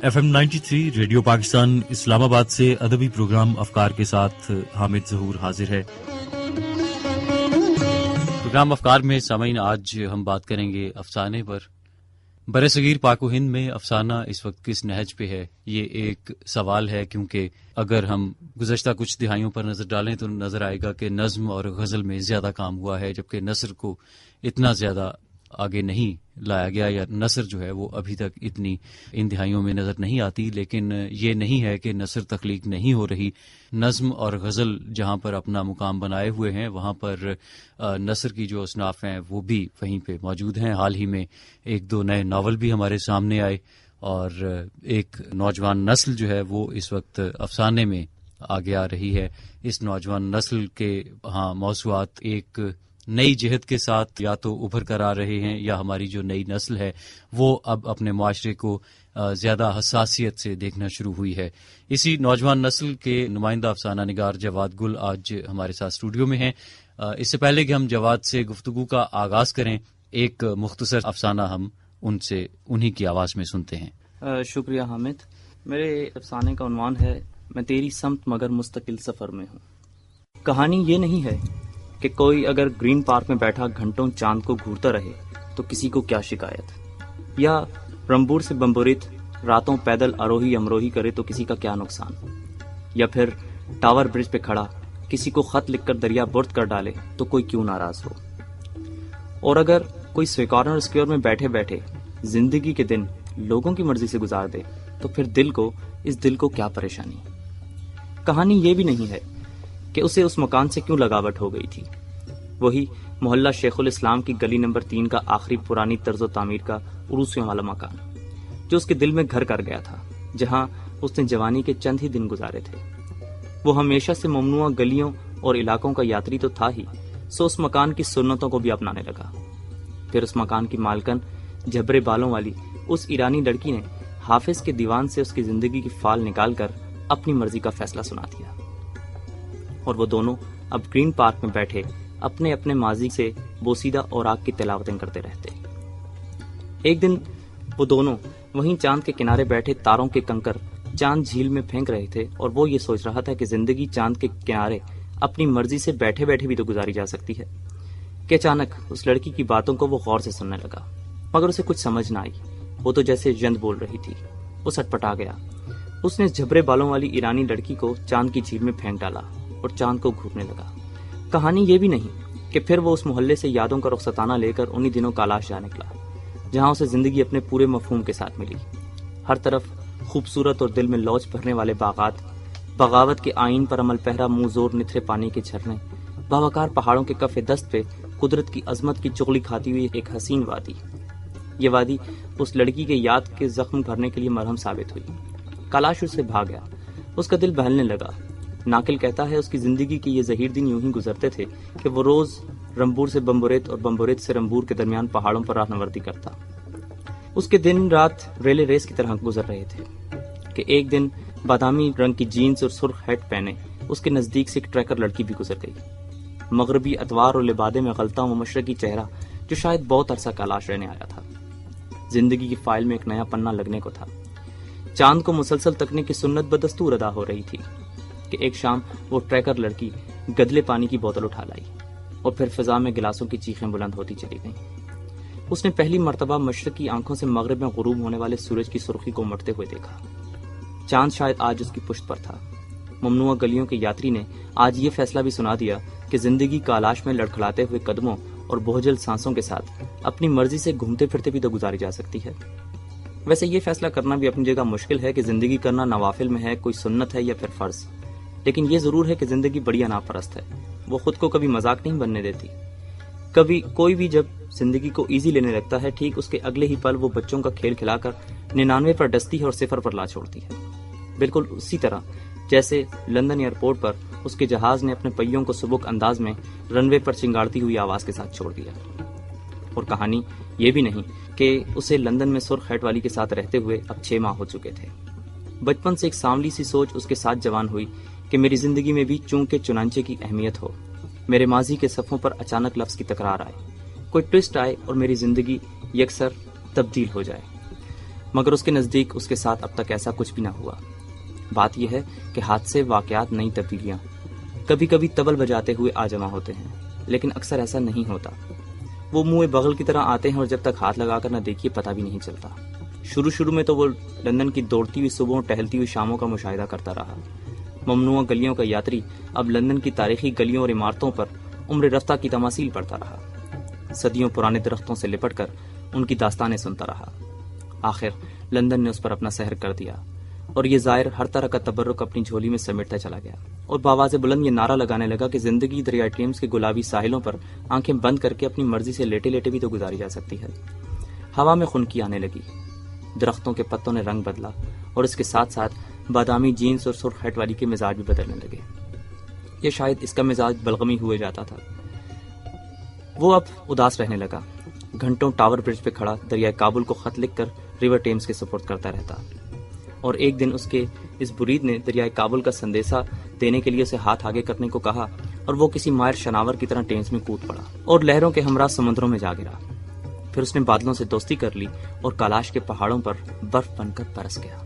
FM 93 radio Pakistan اسلام آباد سے ادبی پروگرام افکار کے ساتھ حامد ظہور حاضر ہے۔ پروگرام افکار میں سامعین آج ہم بات کریں گے افسانے پر۔ برصغیر پاک و ہند میں افسانہ اس وقت کس نہج پہ ہے، یہ ایک سوال ہے، کیونکہ اگر ہم گزشتہ کچھ دہائیوں پر نظر ڈالیں تو نظر آئے گا کہ نظم اور غزل میں زیادہ کام ہوا ہے، جبکہ نثر کو اتنا زیادہ آگے نہیں لایا گیا، یا نثر جو ہے وہ ابھی تک اتنی ان دہائیوں میں نظر نہیں آتی۔ لیکن یہ نہیں ہے کہ نثر تخلیق نہیں ہو رہی، نظم اور غزل جہاں پر اپنا مقام بنائے ہوئے ہیں وہاں پر نثر کی جو اصناف ہیں وہ بھی وہیں پہ موجود ہیں۔ حال ہی میں ایک دو نئے ناول بھی ہمارے سامنے آئے، اور ایک نوجوان نسل جو ہے وہ اس وقت افسانے میں آگے آ رہی ہے۔ اس نوجوان نسل کے ہاں موضوعات ایک نئی جہت کے ساتھ یا تو ابھر کر آ رہے ہیں، یا ہماری جو نئی نسل ہے وہ اب اپنے معاشرے کو زیادہ حساسیت سے دیکھنا شروع ہوئی ہے۔ اسی نوجوان نسل کے نمائندہ افسانہ نگار جواد گل آج ہمارے ساتھ اسٹوڈیو میں ہیں۔ اس سے پہلے کہ ہم جواد سے گفتگو کا آغاز کریں، ایک مختصر افسانہ ہم ان سے انہی کی آواز میں سنتے ہیں۔ شکریہ حامد۔ میرے افسانے کا عنوان ہے میں تیری سمت مگر مستقل سفر میں ہوں۔ کہانی یہ نہیں ہے کہ کوئی اگر گرین پارک میں بیٹھا گھنٹوں چاند کو گھورتا رہے تو کسی کو کیا شکایت، یا رمبور سے بمبورت راتوں پیدل آروہی امروہی کرے تو کسی کا کیا نقصان، یا پھر ٹاور برج پہ کھڑا کسی کو خط لکھ کر دریا برد کر ڈالے تو کوئی کیوں ناراض ہو، اور اگر کوئی سیکورنر اسکیور میں بیٹھے بیٹھے زندگی کے دن لوگوں کی مرضی سے گزار دے تو پھر اس دل کو کیا پریشانی۔ کہانی یہ بھی نہیں ہے کہ اسے اس مکان سے کیوں لگاوٹ ہو گئی تھی، وہی محلہ شیخ الاسلام کی گلی نمبر 3 کا آخری پرانی طرز و تعمیر کا عروسیوں والا مکان، جو اس کے دل میں گھر کر گیا تھا، جہاں اس نے جوانی کے چند ہی دن گزارے تھے۔ وہ ہمیشہ سے ممنوع گلیوں اور علاقوں کا یاتری تو تھا ہی، سو اس مکان کی سنتوں کو بھی اپنانے لگا۔ پھر اس مکان کی مالکن جھبرے بالوں والی اس ایرانی لڑکی نے حافظ کے دیوان سے اس کی زندگی کی فال نکال کر اپنی مرضی کا فیصلہ سنا دیا، اور وہ دونوں اب گرین پارک میں بیٹھے اپنے اپنے ماضی سے بوسیدہ اوراق کی تلاوتیں کرتے رہتے۔ ایک دن وہ دونوں وہیں چاند کے کنارے بیٹھے تاروں کے کنکر چاند جھیل میں پھینک رہے تھے، اور وہ یہ سوچ رہا تھا کہ زندگی چاند کے کنارے اپنی مرضی سے بیٹھے بیٹھے بھی تو گزاری جا سکتی ہے، کہ اچانک اس لڑکی کی باتوں کو وہ غور سے سننے لگا، مگر اسے کچھ سمجھ نہ آئی۔ وہ تو جیسے جند بول رہی تھی۔ وہ سٹپٹا گیا۔ اس نے جھبرے بالوں والی ایرانی لڑکی کو چاند کی جھیل میں پھینک ڈالا اور چاند کو گھورنے لگا۔ کہانی یہ بھی نہیں کہ پھر وہ اس محلے سے یادوں کا رخصتانہ لے کر انہی دنوں کالاش جا نکلا، جہاں اسے زندگی اپنے پورے مفہوم کے ساتھ ملی۔ ہر طرف خوبصورت اور دل میں لوچ بھرنے والے باغات، بغاوت کے آئین پر عمل پہرا منہ زور نتھرے پانی کے جھرنے، باوقار پہاڑوں کے کف دست پہ قدرت کی عظمت کی چغلی کھاتی ہوئی ایک حسین وادی۔ یہ وادی اس لڑکی کے یاد کے زخم بھرنے کے لیے مرہم ثابت ہوئی۔ کالاش اس سے بھاگ گیا، اس کا دل بہلنے لگا۔ ناقل کہتا ہے اس کی زندگی کے یہ ظہیر دن یوں ہی گزرتے تھے کہ وہ روز رمبور سے بمبوریت اور بمبوریت سے رمبور کے درمیان پہاڑوں پر راہنوردی کرتا۔ اس کے دن رات ریلے ریس کی طرح گزر رہے تھے کہ ایک دن بادامی رنگ کی جینز اور سرخ ہیٹ پہنے اس کے نزدیک سے ایک ٹریکر لڑکی بھی گزر گئی۔ مغربی اتوار اور لبادے میں غلطہ و مشرقی چہرہ جو شاید بہت عرصہ کالاش رہنے آیا تھا۔ زندگی کی فائل میں ایک نیا پنہ لگنے کو تھا۔ چاند کو مسلسل تکنے کی سنت بدستور ادا ہو رہی تھی کہ ایک شام وہ ٹریکر لڑکی گدلے پانی کی بوتل اٹھا لائی، اور پھر فضا میں گلاسوں کی چیخیں بلند ہوتی چلی گئیں۔ اس نے پہلی مرتبہ مشرق کی آنکھوں سے مغرب میں غروب ہونے والے سورج کی سرخی کو مٹتے ہوئے دیکھا۔ چاند شاید آج اس کی پشت پر تھا۔ ممنوع گلیوں کے یاتری نے آج یہ فیصلہ بھی سنا دیا کہ زندگی کالاش میں لڑکھڑاتے ہوئے قدموں اور بوجھل سانسوں کے ساتھ اپنی مرضی سے گھومتے پھرتے بھی تو گزاری جا سکتی ہے۔ ویسے یہ فیصلہ کرنا بھی اپنی جگہ مشکل ہے کہ زندگی کرنا نوافل میں ہے، کوئی سنت ہے یا پھر فرض، لیکن یہ ضرور ہے کہ زندگی بڑی انا پرست ہے۔ وہ خود کو کبھی مذاق نہیں بننے دیتی۔ کبھی کوئی بھی جب زندگی کو ایزی لینے لگتا ہے، ٹھیک اس کے اگلے ہی پل وہ بچوں کا کھیل کھلا کر 99 پر ڈستی ہے اور 0 پر لا چھوڑتی ہے، بالکل اسی طرح جیسے لندن ایئرپورٹ پر اس کے جہاز نے اپنے پہیوں کو سبک انداز میں رن وے پر چنگاڑتی ہوئی آواز کے ساتھ چھوڑ دیا۔ اور کہانی یہ بھی نہیں کہ اسے لندن میں سرخ ہیٹ والی کے ساتھ رہتے ہوئے اب 6 ماہ ہو چکے تھے۔ بچپن سے ایک سانولی سی سوچ اس کے ساتھ جوان ہوئی کہ میری زندگی میں بھی چونکہ چنانچہ کی اہمیت ہو، میرے ماضی کے صفحوں پر اچانک لفظ کی تکرار آئے، کوئی ٹوسٹ آئے اور میری زندگی یکسر تبدیل ہو جائے۔ مگر اس کے نزدیک اس کے ساتھ اب تک ایسا کچھ بھی نہ ہوا۔ بات یہ ہے کہ حادثے، واقعات، نئی تبدیلیاں کبھی کبھی طبل بجاتے ہوئے آ جمع ہوتے ہیں، لیکن اکثر ایسا نہیں ہوتا۔ وہ منہ بغل کی طرح آتے ہیں اور جب تک ہاتھ لگا کر نہ دیکھیے پتہ بھی نہیں چلتا۔ شروع میں تو وہ لندن کی دوڑتی ہوئی صبحوں، ٹہلتی ہوئی شاموں کا مشاہدہ کرتا رہا۔ ممنوع گلیوں کا یاتری اب لندن کی تاریخی گلیوں اور عمارتوں پر عمر رفتہ کی تماثیل پڑھتا رہا۔ صدیوں پرانے درختوں سے لپٹ کر ان کی داستانیں سنتا رہا۔ آخر لندن نے اس پر اپنا سحر کر دیا اور یہ زائر ہر طرح کا تبرک اپنی جھولی میں سمیٹتا چلا گیا اور بآواز بلند یہ نعرہ لگانے لگا کہ زندگی دریائے ٹیمز کے گلابی ساحلوں پر آنکھیں بند کر کے اپنی مرضی سے لیٹے لیٹے بھی تو گزاری جا سکتی ہے۔ ہوا میں خنکی آنے لگی، درختوں کے پتوں نے رنگ بدلا اور اس کے ساتھ ساتھ بادامی جینس اور سرخ ہیٹ والی کے مزاج بھی بدلنے لگے۔ یہ شاید اس کا مزاج بلغمی ہوئے جاتا تھا۔ وہ اب اداس رہنے لگا، گھنٹوں ٹاور برج پہ کھڑا دریائے کابل کو خط لکھ کر ریور ٹیمز کے سپرد کرتا رہتا، اور ایک دن اس کے اس برید نے دریائے کابل کا سندیسہ دینے کے لیے اسے ہاتھ آگے کرنے کو کہا اور وہ کسی ماہر شناور کی طرح ٹیمز میں کود پڑا اور لہروں کے ہمراہ سمندروں میں جا گرا۔ پھر اس نے بادلوں سے دوستی کر لی اور کالاش کے پہاڑوں پر برف بن کر برس گیا۔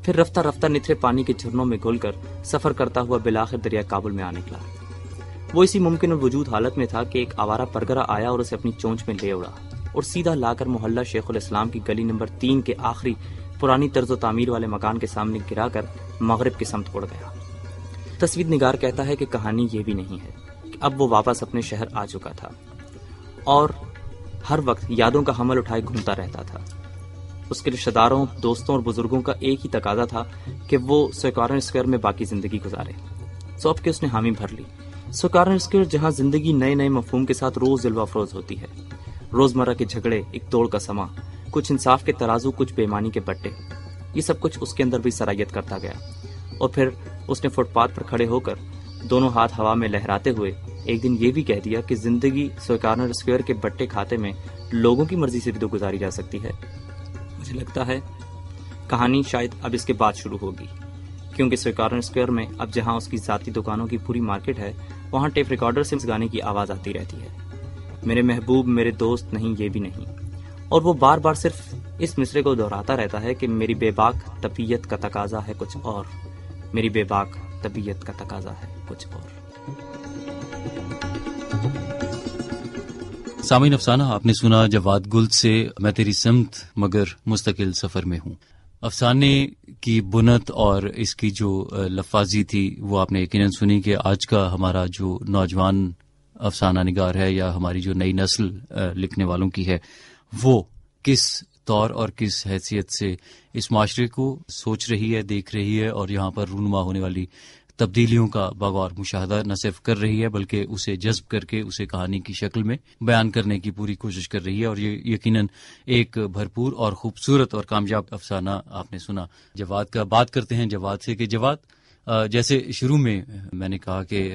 پھر رفتہ رفتہ نتھرے پانی کے جھرنوں میں گھل کر سفر کرتا ہوا بالآخر دریائے کابل میں آ نکلا۔ وہ اسی ممکن الوجود حالت میں تھا کہ ایک آوارہ پرگرا آیا اور اسے اپنی چونچ میں لے اڑا اور سیدھا لا کر محلہ شیخ الاسلام کی گلی نمبر 3 کے آخری پرانی طرز و تعمیر والے مکان کے سامنے گرا کر مغرب کی سمت اڑ گیا۔ تصویر نگار کہتا ہے کہ کہانی یہ بھی نہیں ہے کہ اب وہ واپس اپنے شہر آ چکا تھا اور ہر وقت یادوں کا حمل اٹھائے گھومتا رہتا تھا۔ اس کے رشتہ داروں، دوستوں اور بزرگوں کا ایک ہی تقاضا تھا کہ وہ سویکارن اسکوائر میں باقی زندگی گزارے۔ سو اب کے اس نے حامی بھر لی۔ سویکارن اسکوائر جہاں زندگی نئے نئے مفہوم کے ساتھ روز جلوہ افروز ہوتی ہے، روزمرہ کے جھگڑے، ایک دوڑ کا سما، کچھ انصاف کے ترازو، کچھ بے ایمانی کے بٹے، یہ سب کچھ اس کے اندر بھی سرایت کرتا گیا۔ اور پھر اس نے فٹ پاتھ پر کھڑے ہو کر دونوں ہاتھ ہوا میں لہراتے ہوئے ایک دن یہ بھی کہہ دیا کہ زندگی سویکارن اسکوائر کے بٹے کھاتے میں لوگوں کی مرضی سے بھی تو گزاری جا سکتی ہے۔ مجھے لگتا ہے کہانی شاید اب اس کے بعد شروع ہوگی، کیونکہ سویکارن اسکوائر میں اب جہاں اس کی ذاتی دکانوں کی پوری مارکیٹ ہے، وہاں ٹیپ ریکارڈر سے گانے کی آواز آتی رہتی ہے، میرے محبوب، میرے دوست، نہیں یہ بھی نہیں، اور وہ بار بار صرف اس مصرے کو دہراتا رہتا ہے کہ میری بے باک طبیعت کا تقاضا ہے کچھ اور، میری بے باک طبیعت کا تقاضا ہے کچھ اور۔ سامعین، افسانہ آپ نے سنا جواد گل سے میں تیری سمت مگر مستقل سفر میں ہوں۔ افسانے کی بنت اور اس کی جو لفاظی تھی وہ آپ نے یقیناً سنی کہ آج کا ہمارا جو نوجوان افسانہ نگار ہے یا ہماری جو نئی نسل لکھنے والوں کی ہے، وہ کس طور اور کس حیثیت سے اس معاشرے کو سوچ رہی ہے، دیکھ رہی ہے اور یہاں پر رونما ہونے والی تبدیلیوں کا بغور مشاہدہ نہ صرف کر رہی ہے بلکہ اسے جذب کر کے اسے کہانی کی شکل میں بیان کرنے کی پوری کوشش کر رہی ہے، اور یہ یقیناً ایک بھرپور اور خوبصورت اور کامیاب افسانہ آپ نے سنا جواد کا۔ بات کرتے ہیں جواد سے کہ جواد، جیسے شروع میں نے کہا کہ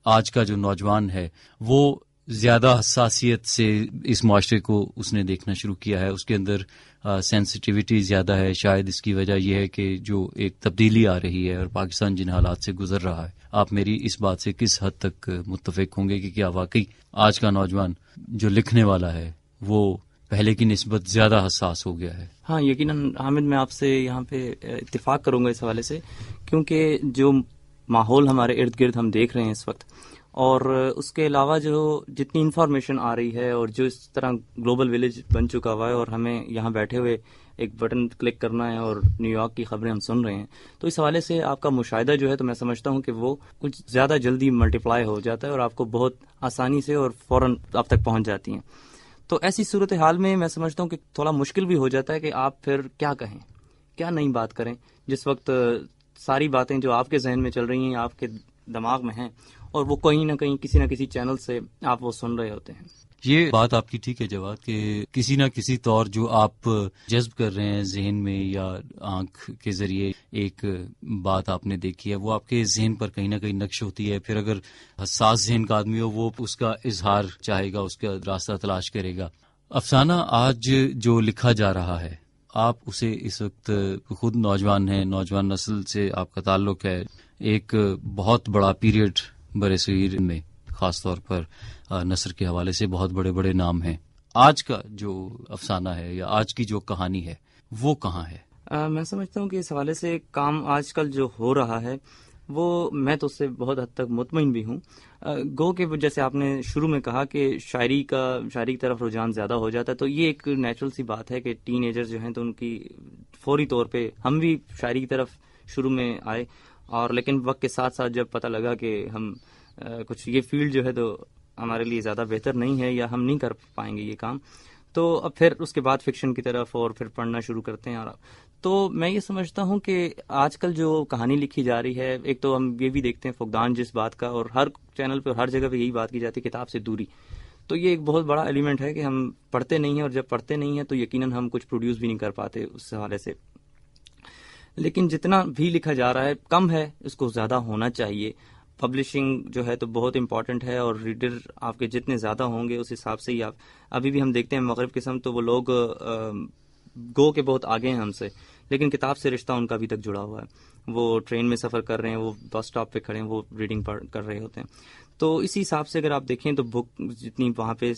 آج کا جو نوجوان ہے وہ زیادہ حساسیت سے اس معاشرے کو اس نے دیکھنا شروع کیا ہے، اس کے اندر سینسٹیوٹی زیادہ ہے۔ شاید اس کی وجہ یہ ہے کہ جو ایک تبدیلی آ رہی ہے اور پاکستان جن حالات سے گزر رہا ہے، آپ میری اس بات سے کس حد تک متفق ہوں گے کہ کیا واقعی آج کا نوجوان جو لکھنے والا ہے وہ پہلے کی نسبت زیادہ حساس ہو گیا ہے؟ ہاں، یقیناً حامد، میں آپ سے یہاں پہ اتفاق کروں گا اس حوالے سے، کیونکہ جو ماحول ہمارے ارد گرد ہم دیکھ رہے ہیں اس وقت، اور اس کے علاوہ جو جتنی انفارمیشن آ رہی ہے اور جو اس طرح گلوبل ولیج بن چکا ہوا ہے اور ہمیں یہاں بیٹھے ہوئے ایک بٹن کلک کرنا ہے اور نیو یارک کی خبریں ہم سن رہے ہیں، تو اس حوالے سے آپ کا مشاہدہ جو ہے تو میں سمجھتا ہوں کہ وہ کچھ زیادہ جلدی ملٹیپلائی ہو جاتا ہے اور آپ کو بہت آسانی سے اور فوراً آپ تک پہنچ جاتی ہیں۔ تو ایسی صورتحال میں میں سمجھتا ہوں کہ تھوڑا مشکل بھی ہو جاتا ہے کہ آپ پھر کیا کہیں، کیا نئی بات کریں، جس وقت ساری باتیں جو آپ کے ذہن میں چل رہی ہیں، آپ کے دماغ میں ہیں، اور وہ کہیں نہ کہیں کسی نہ کسی چینل سے آپ وہ سن رہے ہوتے ہیں۔ یہ بات آپ کی ٹھیک ہے جواد کہ کسی نہ کسی طور جو آپ جذب کر رہے ہیں ذہن میں یا آنکھ کے ذریعے ایک بات آپ نے دیکھی ہے، وہ آپ کے ذہن پر کہیں نہ کہیں نقش ہوتی ہے۔ پھر اگر حساس ذہن کا آدمی ہو وہ اس کا اظہار چاہے گا، اس کا راستہ تلاش کرے گا۔ افسانہ آج جو لکھا جا رہا ہے، آپ اسے اس وقت خود نوجوان ہیں، نوجوان نسل سے آپ کا تعلق ہے، ایک بہت بڑا پیریڈ برصغیر میں خاص طور پر نثر کے حوالے سے بہت بڑے بڑے نام ہیں۔ آج کا جو افسانہ ہے یا آج کی جو کہانی ہے وہ کہاں ہے؟ میں سمجھتا ہوں کہ اس حوالے سے کام آج کل جو ہو رہا ہے وہ میں تو اس سے بہت حد تک مطمئن بھی ہوں. گو کہ جیسے آپ نے شروع میں کہا کہ شاعری کی طرف رجحان زیادہ ہو جاتا ہے، تو یہ ایک نیچرل سی بات ہے کہ ٹین ایجر جو ہیں تو ان کی فوری طور پہ ہم بھی شاعری کی طرف شروع میں آئے، اور لیکن وقت کے ساتھ ساتھ جب پتہ لگا کہ ہم کچھ یہ فیلڈ جو ہے تو ہمارے لیے زیادہ بہتر نہیں ہے یا ہم نہیں کر پائیں گے یہ کام، تو اب پھر اس کے بعد فکشن کی طرف اور پھر پڑھنا شروع کرتے ہیں. اور تو میں یہ سمجھتا ہوں کہ آج کل جو کہانی لکھی جا رہی ہے، ایک تو ہم یہ بھی دیکھتے ہیں فقدان جس بات کا، اور ہر چینل پہ ہر جگہ پہ یہی بات کی جاتی ہے کتاب سے دوری، تو یہ ایک بہت بڑا ایلیمنٹ ہے کہ ہم پڑھتے نہیں ہیں، اور جب پڑھتے نہیں ہیں تو یقیناً ہم کچھ پروڈیوس بھی نہیں کر پاتے اس حوالے سے. لیکن جتنا بھی لکھا جا رہا ہے کم ہے، اس کو زیادہ ہونا چاہیے. پبلشنگ جو ہے تو بہت امپورٹنٹ ہے، اور ریڈر آپ کے جتنے زیادہ ہوں گے اس حساب سے ہی آپ ابھی بھی ہم دیکھتے ہیں مغرب قسم تو وہ لوگ گو کے بہت آگے ہیں ہم سے، لیکن کتاب سے رشتہ ان کا ابھی تک جڑا ہوا ہے. وہ ٹرین میں سفر کر رہے ہیں، وہ بس اسٹاپ پہ کھڑے ہیں، وہ ریڈنگ کر رہے ہوتے ہیں. تو اسی حساب سے اگر آپ دیکھیں تو بک جتنی وہاں پہ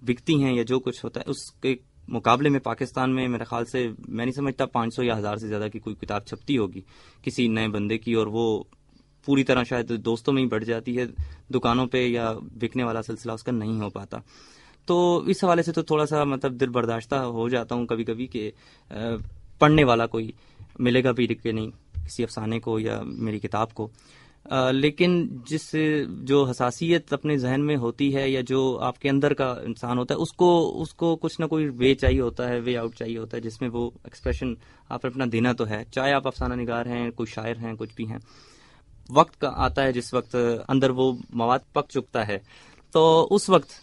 بکتی ہیں یا جو کچھ ہوتا ہے اس کے مقابلے میں پاکستان میں میرے خیال سے میں نہیں سمجھتا 500 یا 1000 سے زیادہ کی کوئی کتاب چھپتی ہوگی کسی نئے بندے کی، اور وہ پوری طرح شاید دوستوں میں ہی بڑھ جاتی ہے، دکانوں پہ یا بکنے والا سلسلہ اس کا نہیں ہو پاتا. تو اس حوالے سے تو تھوڑا سا مطلب دل برداشتہ ہو جاتا ہوں کبھی کبھی کہ پڑھنے والا کوئی ملے گا بھی کہ نہیں کسی افسانے کو یا میری کتاب کو. لیکن جو حساسیت اپنے ذہن میں ہوتی ہے یا جو آپ کے اندر کا انسان ہوتا ہے اس کو کچھ نہ کوئی وے چاہیے ہوتا ہے، وے آؤٹ چاہیے ہوتا ہے جس میں وہ ایکسپریشن آپ اپنا دینا تو ہے، چاہے آپ افسانہ نگار ہیں، کوئی شاعر ہیں، کچھ بھی ہیں. وقت کا آتا ہے جس وقت اندر وہ مواد پک چکتا ہے تو اس وقت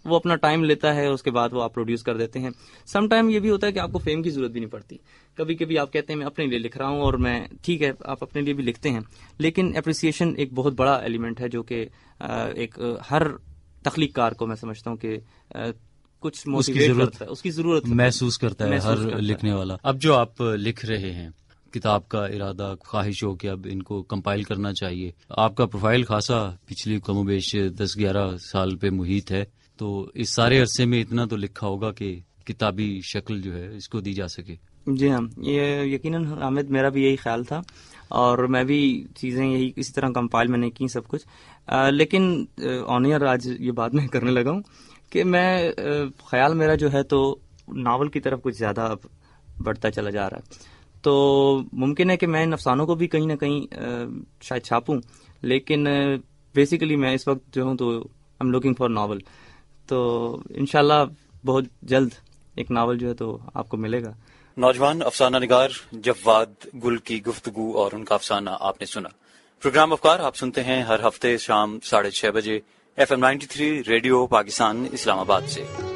وہ اپنا ٹائم لیتا ہے، اس کے بعد وہ آپ پروڈیوس کر دیتے ہیں. سم ٹائم یہ بھی ہوتا ہے کہ آپ کو فیم کی ضرورت بھی نہیں پڑتی. کبھی کبھی آپ کہتے ہیں میں اپنے لیے لکھ رہا ہوں، اور میں ٹھیک ہے آپ اپنے لیے بھی لکھتے ہیں، لیکن اپریسیشن ایک بہت بڑا ایلیمنٹ ہے جو کہ ایک ہر تخلیق کار کو میں سمجھتا ہوں کہ کچھ موٹیویٹ کرتا ہے، اس کی ضرورت محسوس کرتا ہے ہر لکھنے والا. اب جو آپ لکھ رہے ہیں کتاب کا ارادہ خواہش ہو کہ اب ان کو کمپائل کرنا چاہیے، آپ کا پروفائل خاصا پچھلی کم و بیش 10-11 سال پہ محیط ہے، تو اس سارے عرصے میں اتنا تو لکھا ہوگا کہ کتابی شکل جو ہے اس کو دی جا سکے. جی ہاں، یہ یقیناً حامد میرا بھی یہی خیال تھا، اور میں بھی چیزیں یہی اسی طرح کمپائل میں نے کی سب کچھ. لیکن آن ایئر آج یہ بات میں کرنے لگا ہوں کہ میں خیال میرا جو ہے تو ناول کی طرف کچھ زیادہ اب بڑھتا چلا جا رہا ہے. تو ممکن ہے کہ میں ان افسانوں کو بھی کہیں نہ کہیں شاید چھاپوں، لیکن بیسیکلی میں اس وقت جو ہوں تو I am looking for novel. تو انشاءاللہ بہت جلد ایک ناول جو ہے تو آپ کو ملے گا. نوجوان افسانہ نگار جواد گل کی گفتگو اور ان کا افسانہ آپ نے سنا. پروگرام افکار آپ سنتے ہیں ہر ہفتے شام 6:30 بجے FM 93 ریڈیو پاکستان اسلام آباد سے.